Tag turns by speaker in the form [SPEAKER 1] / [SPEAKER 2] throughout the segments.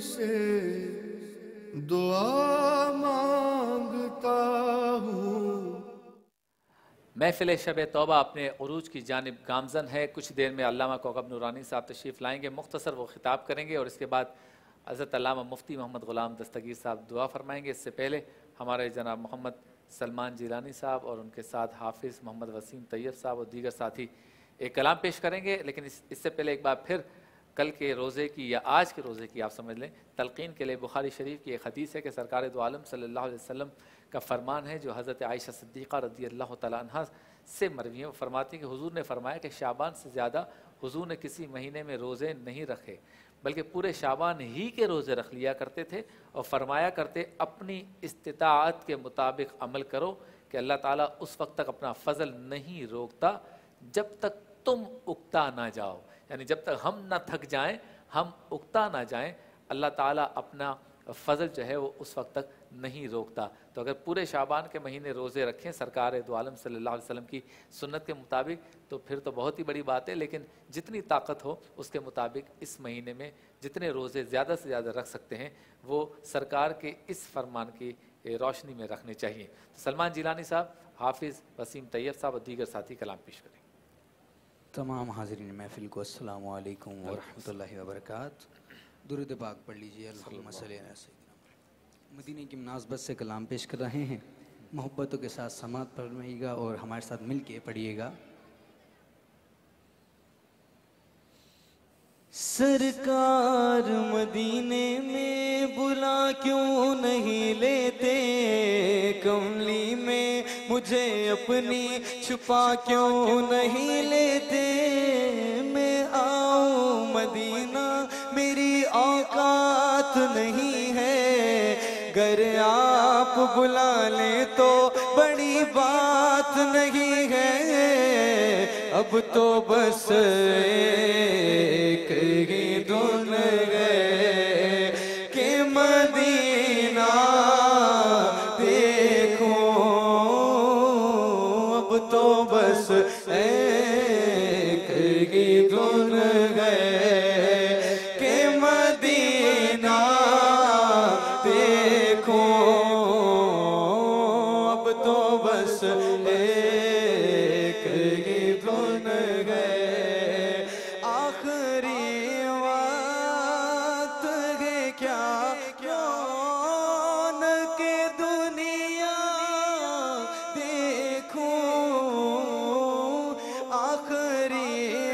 [SPEAKER 1] से दुआ मांगता हूँ।
[SPEAKER 2] महफिल शब तौबा अपने उरूज की जानिब गामजन है। कुछ देर में अल्लामा कौकब नूरानी साहब तशरीफ़ लाएंगे, मुख्तसर वो ख़िताब करेंगे और इसके बाद हज़रत अल्लामा मुफ्ती मोहम्मद ग़ुलाम दस्तगीर साहब दुआ फरमाएंगे। इससे पहले हमारे जनाब मोहम्मद सलमान जिलानी साहब और उनके साथ हाफिज़ मोहम्मद वसीम तैयब साहब और दीगर साथी एक कलाम पेश करेंगे। लेकिन इससे पहले एक बार फिर कल के रोज़े की या आज के रोज़े की आप समझ लें तलक़ीन के लिए बुखारी शरीफ की एक हदीस है कि सरकार दो आलम सल्लल्लाहु अलैहि वसल्लम का फरमान है जो हज़रत आयशा सिद्दीक़ा रज़ी अल्लाह तआला अन्हा से मरवी है। वो फरमाती हैं कि हुज़ूर ने फरमाया कि शाबान से ज़्यादा हुज़ूर ने किसी महीने में रोज़े नहीं रखे, बल्कि पूरे शाबान ही के रोज़े रख लिया करते थे और फरमाया करते अपनी इस्तिताअत के मुताबिक अमल करो कि अल्लाह ताला उस वक्त तक अपना फ़ज़ल नहीं रोकता जब तक तुम उकता ना जाओ, यानी जब तक हम ना थक जाएं, हम उकता ना जाएं, अल्लाह ताला अपना फ़ज़ल जो है वो उस वक्त तक नहीं रोकता। तो अगर पूरे शाबान के महीने रोज़े रखें सरकार दो आलम सल्लल्लाहु अलैहि वसल्लम की सुन्नत के मुताबिक तो फिर तो बहुत ही बड़ी बात है, लेकिन जितनी ताकत हो उसके मुताबिक इस महीने में जितने रोज़े ज़्यादा से ज़्यादा रख सकते हैं वो सरकार के इस फरमान की रोशनी में रखने चाहिए। तो सलमान जिलानी साहब, हाफिज़ वसीम तैयब साहब और दीगर साथी कलाम पेश करें।
[SPEAKER 3] तमाम हाज़रीन महफिल को अस्सलामु अलैकुम व रहमतुल्लाहि व बरकातहू। दुरूद पाक पढ़ लीजिए। अल्लाहुम्मा सल्ली अला सय्यिदिना मदीने की मुनासबत से कलाम पेश कर रहे हैं। मोहब्बतों के साथ समात फरमाइएगा और हमारे साथ मिल के पढ़िएगा। सरकार मदीने में बुला क्यों नहीं लेते, कमली में मुझे अपनी छुपा क्यों नहीं लेते। मैं आऊं मदीना मेरी औकात नहीं है, गर आप बुला लें तो बड़ी बात नहीं है। अब तो बस एक ही धुन है कि मदीना देखो, अब तो बस एक ही धुन है कि मदीना देखो, अब तो बस एक ही धुन है। आखिरी बात है क्या कौन के दुनिया देखो, आखिरी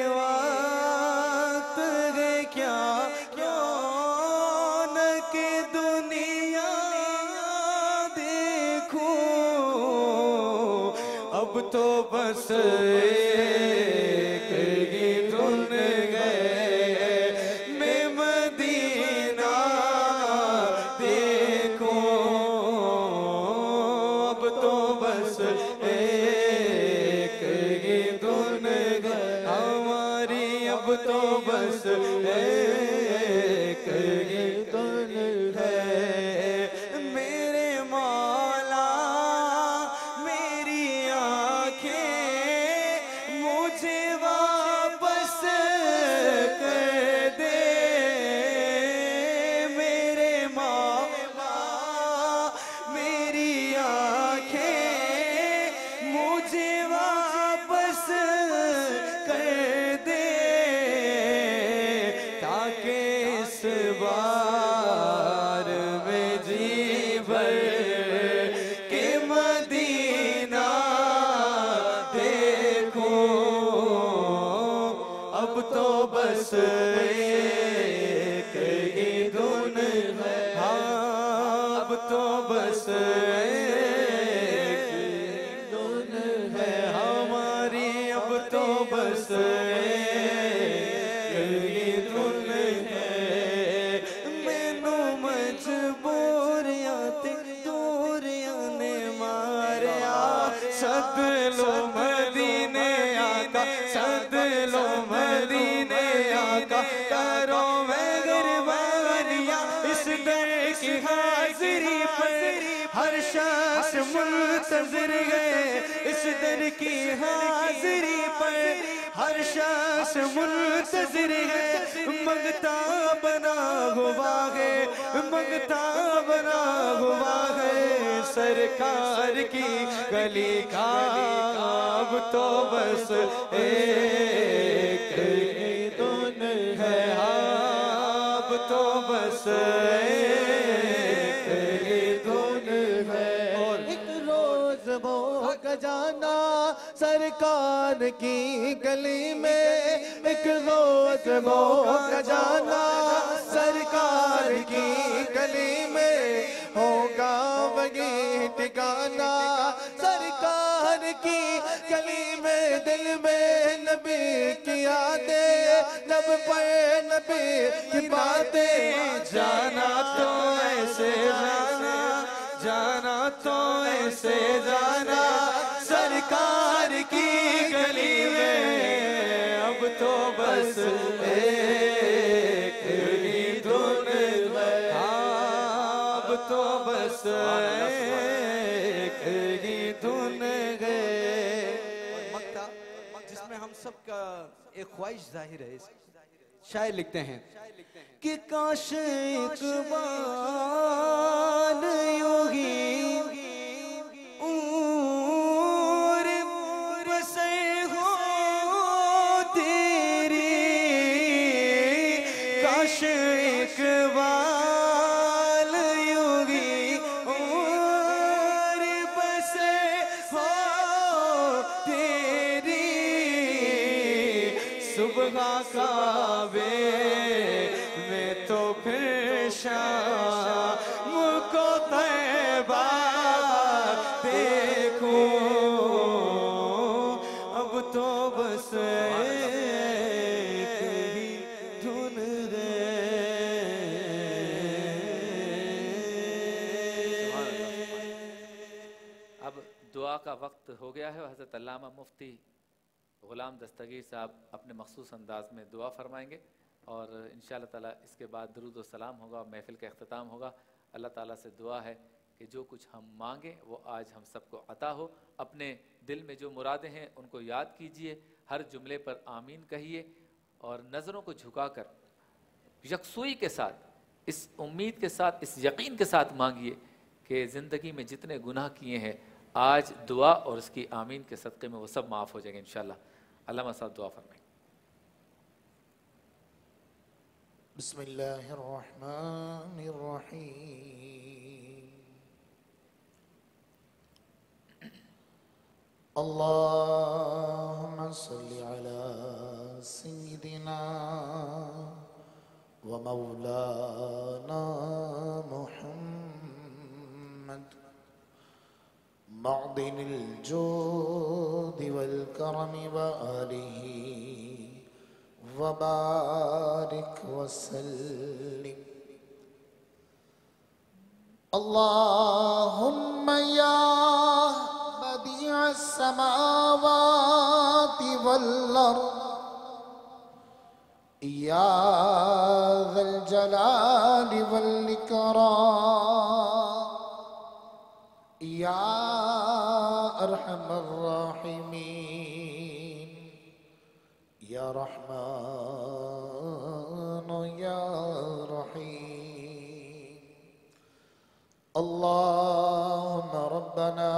[SPEAKER 3] बात है क्या कौन के दुनिया देखो, अब तो बस एक ही धुन है। मैं मदीना देखो, अब तो बस एक ही धुन है हमारी, अब तो बस एक ही धुन है। मेरे मौला मेरी आँखें मुझे वापस कर दे, मेरे मौला मेरी आँखें मुझे वापस कर दे, ताकि इस बार में जी भर के मदीना देखो, अब तो बस एक ही धुन है। हाँ, अब तो बस एक ही धुन है हमारी, अब तो बस एक ही धुन है। मैनू मजबूरियां ते दूरियां ने मारिया, सद लो मदीने आका, सद लो मदीने आका, करो मैं गुरबानियां इस दर की हाजिरी पर। हर शख्स मुंतज़िर है इस दर की हाजिरी पर, हर शख्स मुंतज़िर है मंगता बना हुआ है
[SPEAKER 1] منگتا بنا ہوا ہے سرکار کی گلی کا، اب تو بس ایک ہی دھن ہے، اب تو بس ایک ہی دھن ہے۔ اور ایک روز وہ کا جانا سرکار کی گلی میں، ایک روز وہ کا جانا سرکار کی گلی میں، ہوگا وہی ٹھکانا سرکار کی گلی میں۔ دل میں نبی کی یادیں، لب پر نبی کی باتیں، جانا تو ایسے جانا، جانا تو ایسے جانا سرکار کی گلی میں، اب تو بس ایک ہی دھن ہے، اب تو بس ایک ہی دھن ہے۔ اور مقطع جس میں ہم سب کا ایک خواہش ظاہر ہے، شاعر لکھتے ہیں کہ کاش اقبال یوں ہی اور بسے ہو تیری، کاش اقبال یوں ہی اور بسے ہو تیری، صبح کعبے میں تو پھر شام کو طیبہ دیکھوں، اب تو بس ایک ہی دھن ہے۔
[SPEAKER 2] اب دعا کا وقت ہو گیا ہے، حضرت علامہ مفتی غلام دستگیر صاحب اپنے مخصوص انداز میں دعا فرمائیں گے، اور انشاءاللہ تعالیٰ اس کے بعد درود و سلام ہوگا، محفل کا اختتام ہوگا۔ اللہ تعالیٰ سے دعا ہے کہ جو کچھ ہم مانگیں وہ آج ہم سب کو عطا ہو۔ اپنے دل میں جو مرادیں ہیں ان کو یاد کیجئے، ہر جملے پر آمین کہیے، اور نظروں کو جھکا کر یکسوئی کے ساتھ، اس امید کے ساتھ، اس یقین کے ساتھ مانگیے کہ زندگی میں جتنے گناہ کیے ہیں آج دعا اور اس کی آمین کے صدقے میں وہ سب معاف ہو جائیں گے انشاءاللہ۔ علامہ صاحب دعا فرمائیں۔
[SPEAKER 1] بسم اللہ الرحمن الرحیم، اللہم صلی علی سیدنا و مولانا محمد، معدن الجود والکرم وآلہ وبارک وسلم۔ اللہم یا بدیع السماوات والارض، یا ذا الجلال والاکرام، یا ارحم الراحمین، یا رحمان یا رحیم۔ اللہم ربنا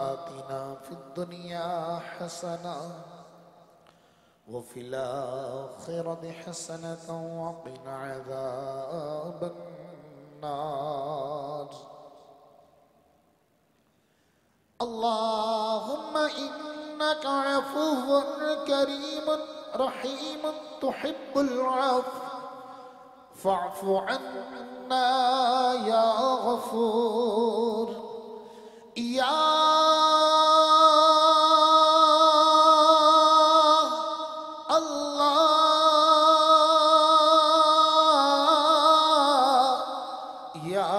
[SPEAKER 1] آتنا فی الدنیا حسنہ وفی الآخرۃ حسنۃ وقنا عذاب النار۔ اللہم انک عفو کریم رحیم تحب العفو فاعف عنا یا غفور، یا اللہ، یا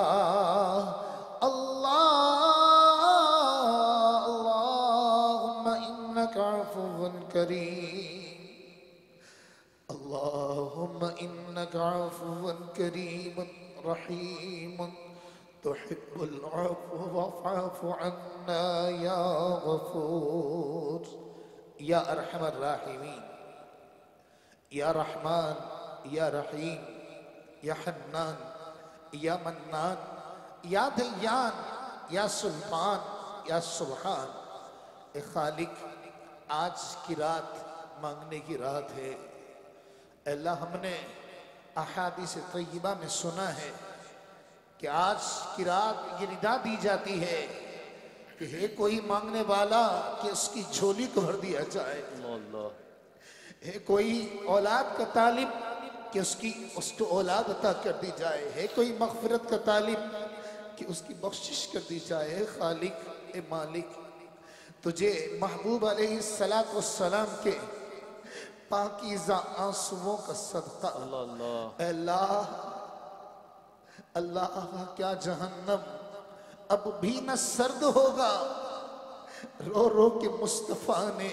[SPEAKER 1] اللہم انک عفو کریم، اللہم انک عفو کریم رحیم تحب العفو فاعف عنا یا غفور، یا ارحم الراحمین، یا رحمان یا رحیم، یا حنان
[SPEAKER 4] या मन्नान, या दयान, या सुल्तान, या सुबहान। ए खालिक, आज की रात मांगने की रात है। अल्लाह, हमने अहादीस तय्यबा में सुना है कि आज की रात ये निदा दी जाती है कि है कोई मांगने वाला कि उसकी झोली को भर दिया जाए, है कोई औलाद का तालिब कि उसको औलाद अता कर दी जाए, है कोई मग़फ़िरत का तालिब कि उसकी बख्शिश कर दी जाए। खालिक, ए मालिक, तुझे महबूब अलैहिस्सलातु वस्सलाम के पाकीज़ा आंसुओं का सदका। अल्लाह, अल्लाह, क्या जहन्नम अब भी न सर्द होगा। रो रो के मुस्तफ़ा ने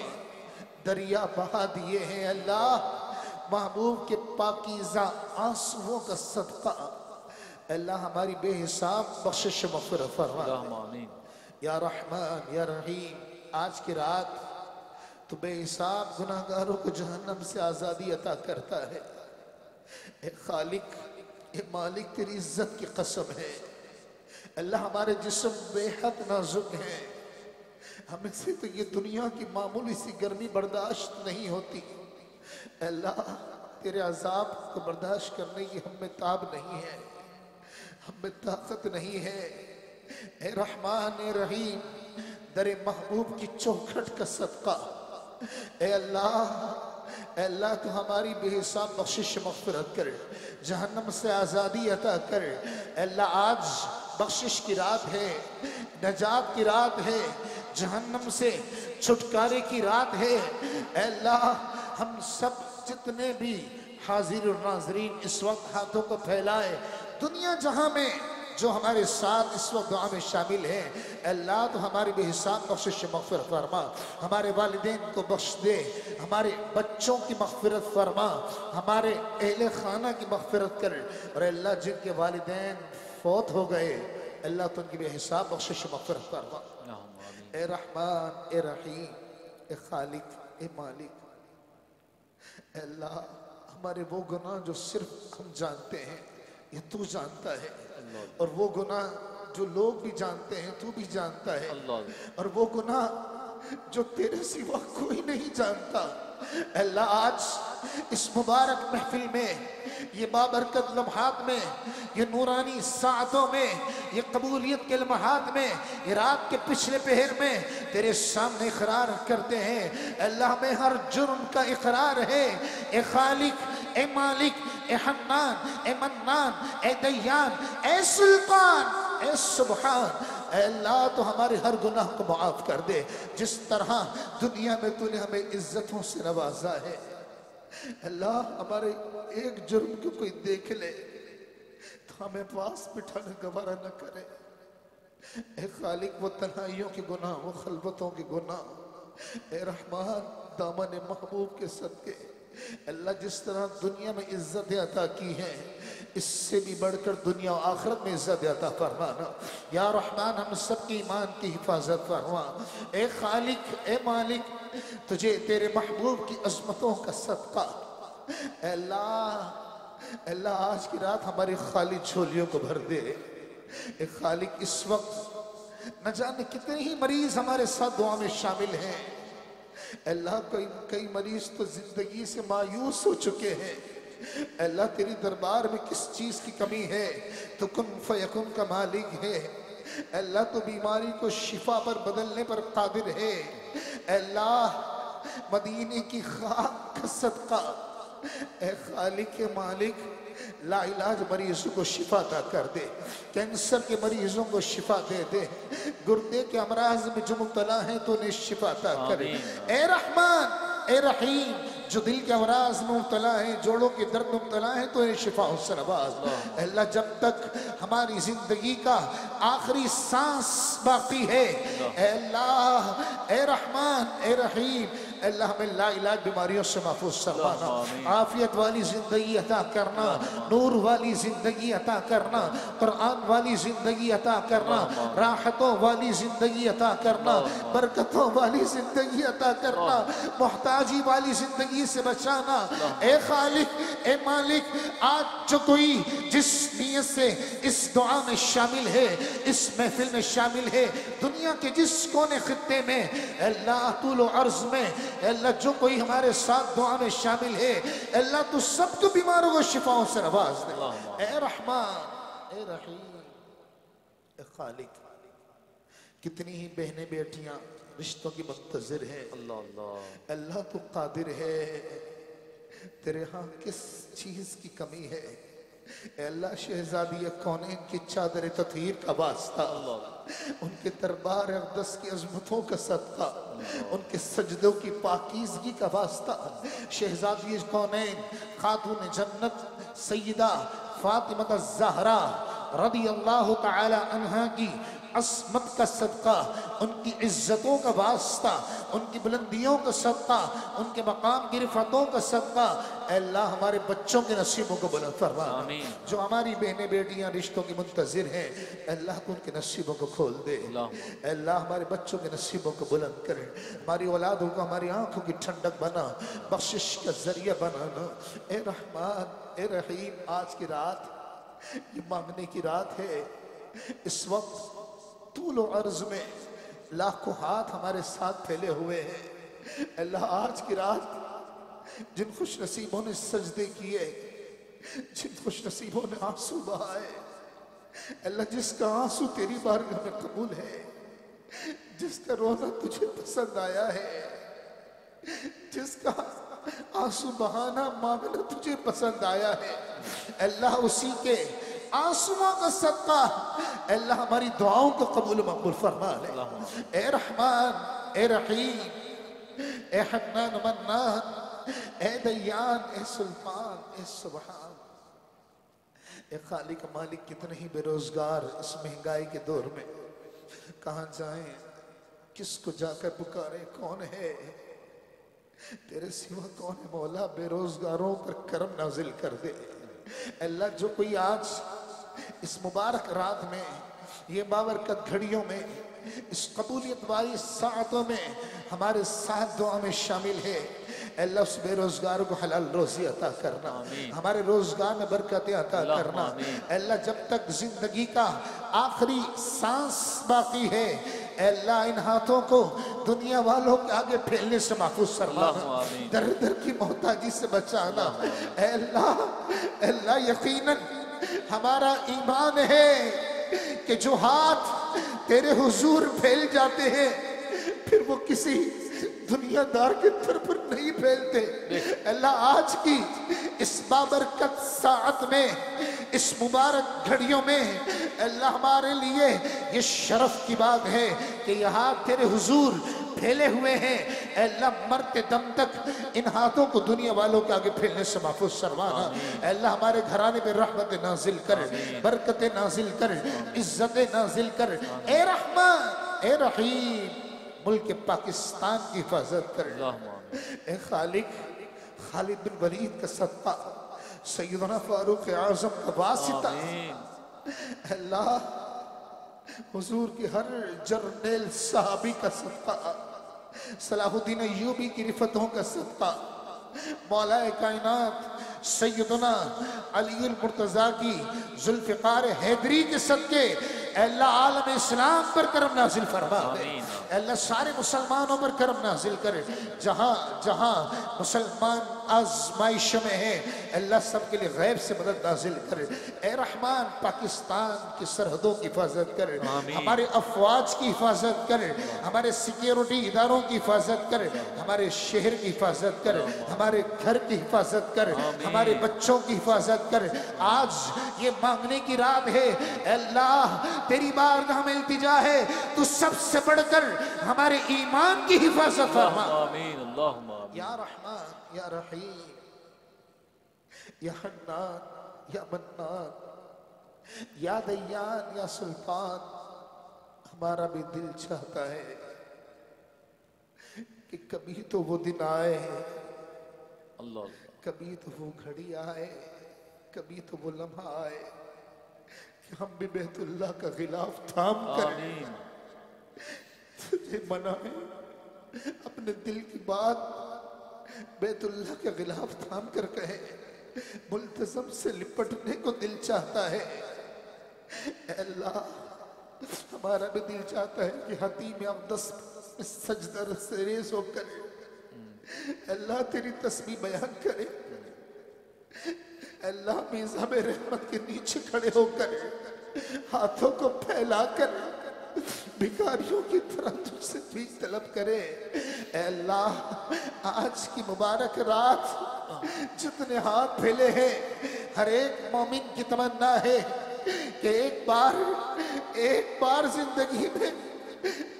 [SPEAKER 4] दरिया बहा दिए हैं। अल्लाह, महबूब के पाकीज़ा आंसुओं का सदका अल्लाह हमारी बेहिसाब बख्शिश मग़फ़िरत फरमा। या रहमान या रहीम, आज की रात तो बेहिसाब गुनाहगारों को जहन्नम से आज़ादी अता करता है। ए खालिक, ए मालिक, तेरी इज्जत की कसम है अल्लाह, हमारे जिस्म बेहद नाजुक हैं। हमें से तो ये दुनिया की मामूली सी गर्मी बर्दाश्त नहीं होती। अल्लाह, तेरे अजाब को बर्दाश्त करने की हम में ताब नहीं है, हम में ताकत नहीं है। ए रहमान ए रहीम, दरे महबूब की चौखट का सदका ए अल्लाह, अल्लाह तो हमारी बेहिसाब बख्शिश मग़फ़िरत कर, जहन्नम से आज़ादी अता कर। अल्लाह, आज बख्शिश की रात है, नजात की रात है, जहन्नम से छुटकारे की रात है। अल्लाह, हम सब जितने भी हाजिर और नाजरीन इस वक्त हाथों को फैलाए, दुनिया जहां में जो हमारे साथ इस वक्त दुआ में शामिल हैं, अल्लाह तो हमारी बेहिसाब बख्शिश मग़फ़िरत फरमा, हमारे वालिदैन को बख्श दे, हमारे बच्चों की मग़फ़िरत फरमा, हमारे अहले खाना की मग़फ़िरत कर। और अल्लाह, जिनके वालिदैन फौत हो गए, अल्लाह तो उनकी बेहिसाब बख्शिश मग़फ़िरत फरमा। ए रहमान ए रहीम, ए खालिक, ए मालिक, अल्लाह, हमारे वो गुनाह जो सिर्फ हम जानते हैं, ये तू जानता है, और वो गुनाह जो लोग भी जानते हैं, तू भी जानता है, और वो गुनाह जो तेरे सिवा कोई नहीं जानता। अल्लाह, आज इस मुबारक महफिल में, ये बाबरकत लम्हात में, ये नूरानी सातों में, ये कबूलियत के लम्हात में, ये रात के पिछले पहर में तेरे सामने इकरार करते हैं। अल्लाह, में हर जुर्म का इकरार है। ए खालिक, ए मालिक, ए हन्नान, ए मन्नान, ए दयान, ए सुल्तान, ए सुबहान, अल्लाह तो हमारे हर गुनाह को माफ कर दे। जिस तरह दुनिया में तूने हमें इज्जतों से नवाजा है, अल्लाह, हमारे एक जुर्म को कोई देख ले तो हमें पास बिठाने गवारा न करे। ए खालिक, वो तन्हाइयों के गुनाह, वो खलबतों के गुनाह, ए रहमान, दामन महबूब के सदके अल्लाह, जिस तरह दुनिया में इज्जत अता की है, इससे भी बढ़कर दुनिया और आखिरत में इज्जत अता फरमाना। या रहमान, हम सबकी ईमान की हिफाजत फरमा। ए खालिक, ए मालिक, तुझे तेरे महबूब की अज़मतों का सदका अल्लाह, अल्लाह, आज की रात हमारी खाली झोलियों को भर दे। ए खालिक, इस वक्त न जाने कितने ही मरीज हमारे साथ दुआ में शामिल हैं। अल्लाह, कई मरीज तो जिंदगी से मायूस हो चुके हैं। अल्लाह, तेरी दरबार में किस चीज की कमी है? तो कुन फयकुन का मालिक है। अल्लाह, तो बीमारी को शिफा पर बदलने पर कादिर है। अल्लाह, मदीने की खाक का सदका ए खालिक के मालिक, लाइलाज मरीजों को शिफा अता कर दे, कैंसर के मरीजों को शिफा दे दे, गुर्दे के अमराज में जो मुब्तला है तो उन्हें शिफा अता कर। ए रहमान ए रहीम, जो दिल के अमराज में मुब्तला है, जोड़ों के दर्द में मुब्तला है तो इन्हें शिफा से नवाज। अल्लाह, जब तक हमारी जिंदगी का आखिरी सांस बाकी है, अल्लाह, ए रहमान ए रहीम, अल्लाह हमें लाइलाज बीमारियों से महफूज फरमाना, आफियत वाली जिंदगी अता करना, नूर वाली जिंदगी अता करना, कुरान वाली जिंदगी अता करना, राहतों वाली जिंदगी अता करना, बरकतों वाली जिंदगी अता करना, मोहताजी वाली जिंदगी से बचाना। ए खालिक, ए मालिक, आज जो कोई जिस नियत से इस दुआ में शामिल है, इस महफिल में शामिल है, दुनिया के जिस कोने खित्ते में, अल्लाह तूलो अर्ज में, अल्लाह जो कोई हमारे साथ दुआ में शामिल है, अल्लाह तू सबको बीमारों को शिफाओं से नवाज दे। ए रहमान, ए रहीम, ए खालिक, कितनी ही बहनें बेटियां रिश्तों की मुंतजिर है। अल्लाह तू कादिर है, तेरे यहाँ किस चीज की कमी है। अल्लाह शहजादी कौनैन की चादर ततहीर का वास्ता, उनके दरबार अक़दस की अज़मतों का सदका, उनके सजदों की पाकीज़गी का वास्ता, शहजादी कौनैन खातून जन्नत सैयदा फातिमा ज़हरा रज़ी अल्लाह तआला अन्हा की अस्मत का सदका, उनकी इज्जतों का वास्ता, उनकी बुलंदियों का सदका, उनके मकाम की रिफतों का सदका, अल्लाह हमारे बच्चों के नसीबों को बुलंद फरमा। जो हमारी बहनें बेटियां रिश्तों की मुंतजिर हैं, अल्लाह को उनके नसीबों को खोल दे। अल्लाह हमारे बच्चों के नसीबों को बुलंद करे, हमारी औलादों को हमारी आंखों की ठंडक बना, बख्शिश का जरिया बनाना। ए रहमान, ए रहीम, आज की रात ये मांगने की रात है। इस वक्त तूल अर्ज में लाखों हाथ हमारे साथ फैले हुए हैं। अल्लाह आज की रात जिन खुश नसीबों ने सजदे किए, जिन खुश नसीबों ने आंसू बहाए, अल्लाह जिसका आंसू तेरी बारगाह में कबूल है, जिसका रोना तुझे पसंद आया है, जिसका आंसू बहाना मांगना तुझे पसंद आया है, अल्लाह उसी के आंसुओं का सदका अल्लाह हमारी दुआओं को कबूल मकबूल फरमा ले। ए रहमान, ए रहीम, ए हन्नान मन्नान, ए दयान, ए सुल्तान, ए सुबहान, ए खालिक मालिक, कितने ही बेरोजगार इस महंगाई के दौर में कहाँ जाएं, किसको जाकर पुकारे, कौन है तेरे सिवा, कौन है मौला। बेरोजगारों पर करम नाजिल कर दे अल्लाह। जो कोई आज इस मुबारक रात में, ये बाबरकत घड़ियों में, इस कबूलियत वाली सातों में हमारे साथ दुआ में शामिल है, अल्लाह उस बेरोजगार को हलाल रोजी अता करना, हमारे रोजगार में बरकतें अता करना। अल्लाह जब तक जिंदगी का आखिरी सांस बाकी है, अल्लाह इन हाथों को दुनिया वालों के आगे फैलने से महफूज फरमाना, दर दर की मोहताजी से बचाना। अल्लाह, अल्लाह यकीनन हमारा ईमान है कि जो हाथ तेरे हुजूर फैल जाते हैं, फिर वो किसी दुनियादार के दर पर नहीं फैलते। अल्लाह आज की इस बाबरकत साअत में, इस मुबारक घड़ियों में, अल्लाह हमारे लिए ये शरफ की बात है कि यहाँ तेरे हुजूर फैले हुए हैं। अल्लाह मरते दम तक इन हाथों को दुनिया वालों के आगे फैलने से महफूज फरमाना। अल्लाह हमारे घराने में रहमत नाजिल कर, बरकतें नाजिल कर, इज्जतें नाजिल कर। ए रहमान, ए रहीम, मुल्क पाकिस्तान की हिफाजत कर। ए खालिक, खालिद बिन वलीद का सदका, सैयदना फारूक आज़म का वासिता, अल्लाह हुजूर की हर जर्नैल साहबी का सदका, सलाहुद्दीन अय्यूबी की रिफतों का सदका, मौलाए कायनात सैयदना अली मुर्तजा की जुल्फ़िकार हैदरी के सदके अल्लाह आलम इस्लाम पर करम नाजिल फरमा दे। अल्लाह सारे मुसलमानों पर करम नाजिल करे। जहाँ जहाँ मुसलमान आजमाइश में है, अल्लाह सबके लिए गैब से मदद नाजिल करे। ए रहमान, पाकिस्तान की सरहदों की हिफाजत करे, हमारे अफवाज की हिफाजत करे, हमारे सिक्योरिटी इदारों की हिफाजत करे, हमारे शहर की हिफाजत करे, हमारे घर की हिफाजत करे, हमारे बच्चों की हिफाजत करे। आज ये मांगने की रात है, अल्लाह तेरी बारगाह में इल्तिजा है, तू सबसे बढ़कर हमारे ईमान की हिफाजत फरमा। आमीन, अल्लाहुम्मा आमीन। या रहमान, या रहीम, या हन्नान, या मन्नान, या दयान, या सुल्तान, हमारा भी दिल चाहता है کہ کبھی تو وہ دن آئے،
[SPEAKER 2] اللہ
[SPEAKER 4] کبھی تو وہ گھڑی آئے، کبھی تو وہ لمحہ آئے کہ ہم بھی بیت اللہ کا غلاف تھام کریں،
[SPEAKER 2] آمین
[SPEAKER 4] تجھے منائیں، اپنے دل کی بات بیت اللہ کا غلاف تھام کر کہے، ملتزم سے لپٹنے کو دل چاہتا ہے۔ اے اللہ ہمارا بھی دل چاہتا ہے کہ حتیم اقدس میں سجدہ سے ریز ہو کرے، اے اللہ تیری تسبیح بیان کرے، اے اللہ میزاب رحمت کے نیچے کھڑے ہو کر ہاتھوں کو پھیلا کر بھکاریوں کی طرح تجھ سے بھی طلب کرے۔ اے اللہ آج کی مبارک رات جتنے ہاتھ پھیلے ہیں، ہر ایک مومن کی تمنا ہے کہ ایک بار زندگی میں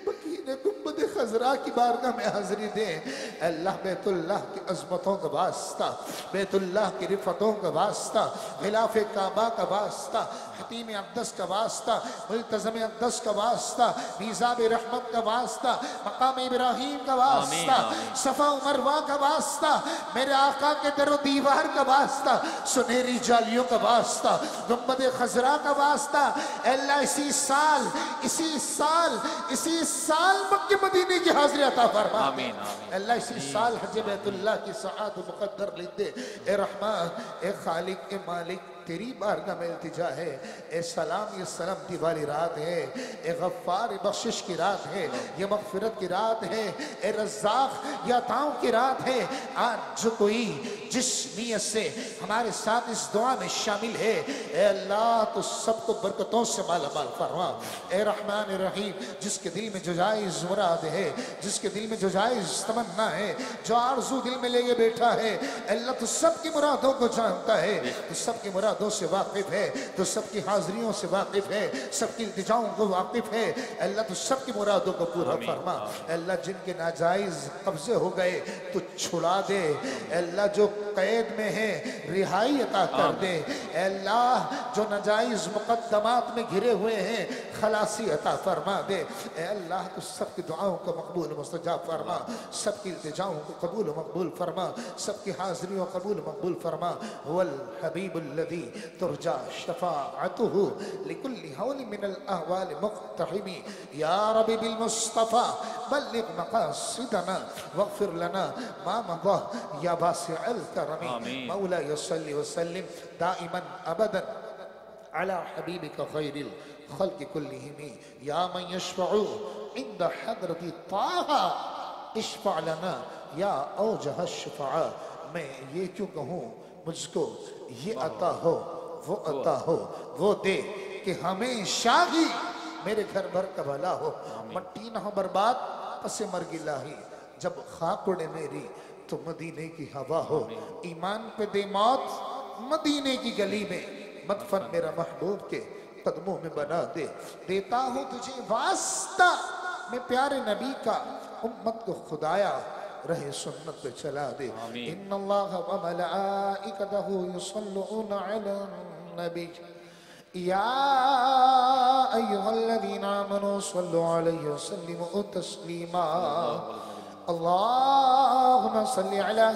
[SPEAKER 4] بقین گنبد خضرا کی بارگاہ میں حاضری دیں۔ اے اللہ بیت اللہ کی عظمتوں کا واسطہ، بیت اللہ کی رفتوں کا واسطہ، غلاف کعبہ کا واسطہ، حتیم اقدس کا واسطہ، ملتزم اقدس کا واسطہ، میزاب رحمت کا واسطہ، مقام ابراہیم کا واسطہ، صفا و مروہ کا واسطہ، میرے آقا کے در و دیوار کا واسطہ، سنہری جالیوں کا واسطہ، گنبد خضرا کا واسطہ۔ اے اللہ اسی سال مکہ مدینے کی حاضری عطا فرما۔
[SPEAKER 2] آمین
[SPEAKER 4] اے اللہ اسی سال حج بیت اللہ کی سعادت مقدر لیتے۔ اے رحمان، اے خالق، اے مالک، تیری بارگاہ میں التجا ہے۔ اے سلام، یہ سلامتی والی رات ہے، اے غفار بخشش کی رات ہے، یہ مغفرت کی رات ہے، اے رزاق یہ عطاؤں کی رات ہے۔ آج جو کوئی جس نیت سے ہمارے ساتھ اس دعا میں شامل ہے، اے اللہ تو سب کو برکتوں سے مالا مال فرما۔ اے رحمان الرحیم، جس کے دل میں جو جائز مراد ہے، جس کے دل میں جو جائز تمنا ہے، جو آرزو دل میں لے کے بیٹھا ہے، اے اللہ تو سب کی مرادوں کو جانتا ہے، تو سب کی مرادوں سے واقف ہے، تو سب کی حاضریوں سے واقف ہے، سب کی التجاؤں کو واقف ہے۔ اے اللہ تو سب کی مرادوں کو پورا فرما۔ اے اللہ جن کے ناجائز قبضے ہو گئے تو چھڑا دے، اے اللہ جو قید میں ہے رہائی عطا کر دے، اے اللہ جو ناجائز مقدمات میں گھرے ہوئے ہیں خلاصی عطا فرما دے۔ اے اللہ تو سب کی دعاؤں کو مقبول و مستجاب فرما، سب کی التجاؤں کو قبول و مقبول فرما، سب کی حاضریوں قبول و مقبول فرما۔ هو الحبیب الذی ترجى شفاعته لكل هول من الأهوال مقتحم يا رب بالمصطفى بلغ مقاصدنا واغفر لنا ما مضى يا واسع الكرم مولاي صل وسلم دائما أبدا على حبيبك خير الخلق كلهم يا من يشفع عند حضرة طه اشفع لنا یا اوجہ الشفعاء۔ میں یہ کیوں کہوں مجھ کو یہ عطا ہو وہ عطا ہو وہ دے کہ ہمیشہ ہی میرے گھر بھر کا بھلا ہو، مٹی نہ ہو برباد پس مرگ الہی، جب خاک اڑے میری تو مدینے کی ہوا ہو، ایمان پہ دے موت مدینے کی گلی میں، مدفن میرا محبوب کے قدموں میں بنا دے۔ دیتا ہوں تجھے واسطہ میں پیارے نبی کا، امت کو خدایا رہے سنت پہ چلا دے۔ ان اللہ و ملائکتہ یصلون علی النبی یا ایہا الذین آمنوا صلوا علیہ وسلموا تسلیما۔ اللہم صلی علی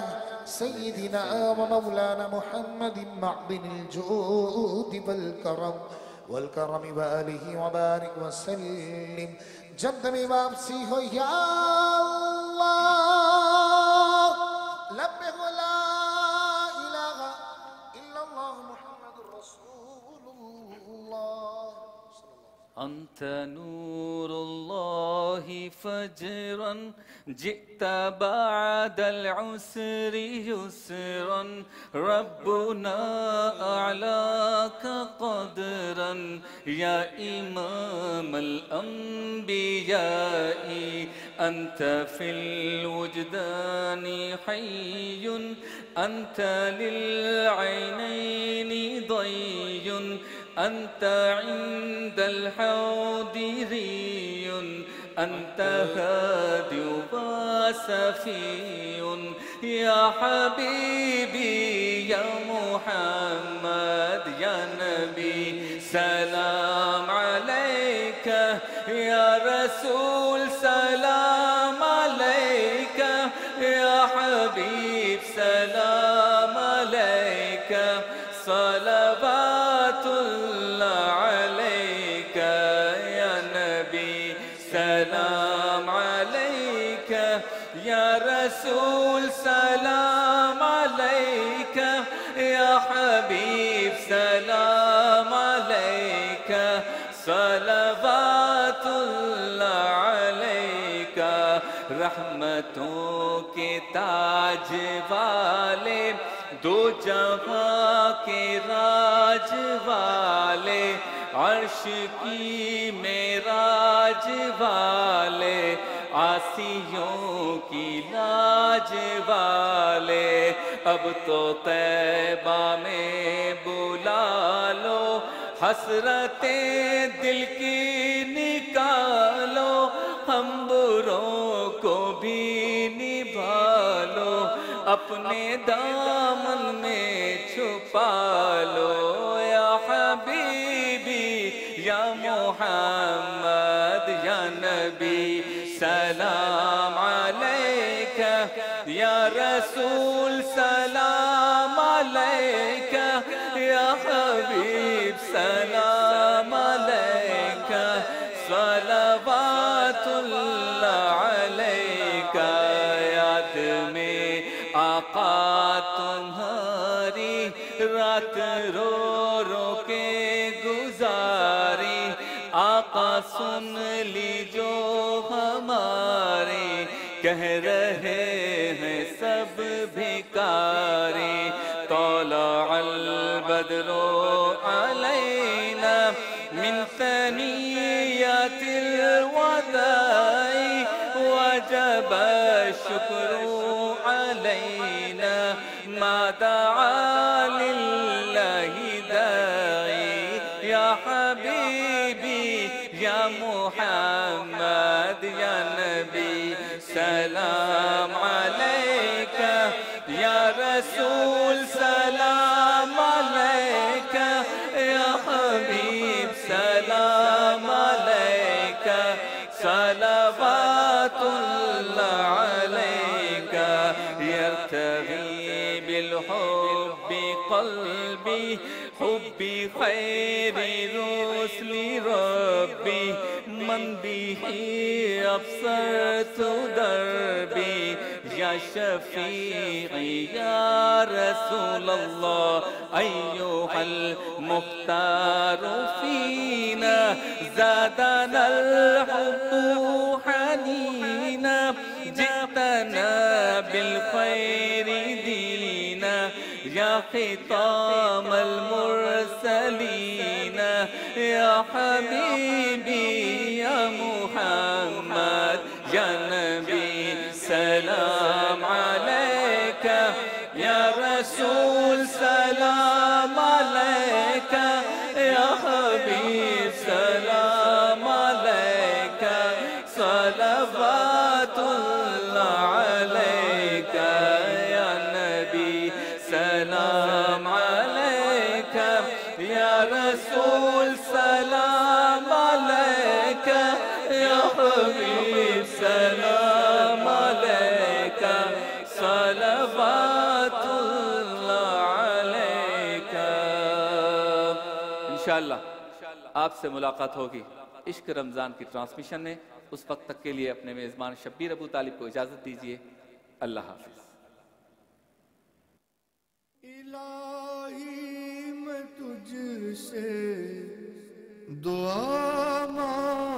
[SPEAKER 4] سیدنا و مولانا محمد معدن الجود والکرم وآلہ وبارک وسلم۔ جب میں واپسی ہو یا اللہ لبے ہو لا الہ الا اللہ محمد رسول اللہ۔
[SPEAKER 2] أنت نور الله فجرا جئت بعد العسر يسرا ربنا أعلاك قدرا يا إمام الأنبياء أنت في الوجدان حي أنت للعينين ضي أنت عند الحوض ري أنت هادي وصفي يا حبيبي يا محمد يا نبي سلام عليك يا رسول سلام عليك سلام علیکہ یا رسول سلام علیکہ یا حبیب سلام علیکہ صلوات اللہ علیکہ رحمتوں کے تاج والے دو جہاں کے راج والے عرش کی معراج والے عاصیوں کی لاج والے اب تو طیبہ میں بلا لو حسرتیں دل کی نکالو ہم بروں کو بھی نبھالو اپنے دامن میں چھپا لو یا حبیبی یا محمد یا نبی سلام علیکہ یا رسول سلام علیکہ یا حبیب سلام علیکہ صلوات اللہ علیکہ یاد میں آقا تمہاری رات رو رو کے گزاری آقا سن لیجو ہماری کہہ رہے ہیں سب بھکاری طلع البدر علینا من ثنیات الوداع وجب الشکر علینا ما دعا للہ داعی یا حبیبی یا محمد یا نبی سلام علیکہ یا رسول سلام علیکہ یا حبیب سلام علیکہ صلوات اللہ علیکہ یرتوی بالحب قلبی حب خیر رسل ربی من به ابصرت دربی یا شفیعی یا رسول اللہ ایوہ المختار فینا زادنا الحب حنینا جئتنا بالخیر دینا یا خطام المرسلین یا حبیبی یا محمد یا نبی سلام علیکہ یا رسول سلام علیکہ یا حبیب سلام علیکہ صلوات اللہ علیکہ یا نبی سلام علیکہ یا رسول سلام علیکہ یا حبیب سلام علیکہ صلوات اللہ علیکہ انشاءاللہ آپ سے ملاقات ہوگی عشق رمضان کی ٹرانسمیشن میں اس وقت تک کے لیے اپنے میزبان شبیر ابو طالب کو اجازت دیجیے اللہ حافظ
[SPEAKER 4] الہی میں تجھ سے دعا مانگتا